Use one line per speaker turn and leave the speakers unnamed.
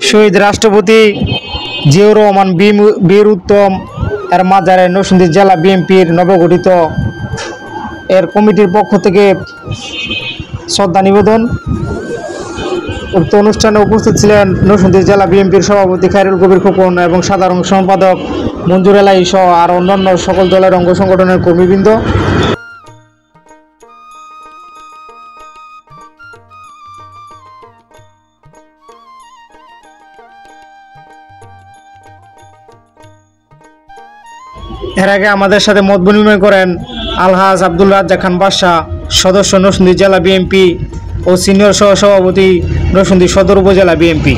শহীদ রাষ্ট্রপতি জিয়াউর রহমান বীর উত্তম এর মাজারে নরসিংদী জেলা বিএনপির নবগঠিত এর কমিটির পক্ষ থেকে শ্রদ্ধা নিবেদন। উক্ত অনুষ্ঠানে উপস্থিত ছিলেন নরসিংদী জেলা বিএনপির সভাপতি খায়রুল কবির খোকন এবং সাধারণ সম্পাদক মঞ্জুর এলাই সহ আর অন্যান্য সকল দলের অঙ্গ সংগঠনের কর্মীবৃন্দ। এর আগে আমাদের সাথে মত বিনিময় করেন আলহাজ আব্দুল রাজ্জাক খান বাদশা, সদস্য নরসিংদী জেলা বিএনপি ও সিনিয়র সহ সভাপতি নরসিংদী সদর উপজেলা বিএনপি।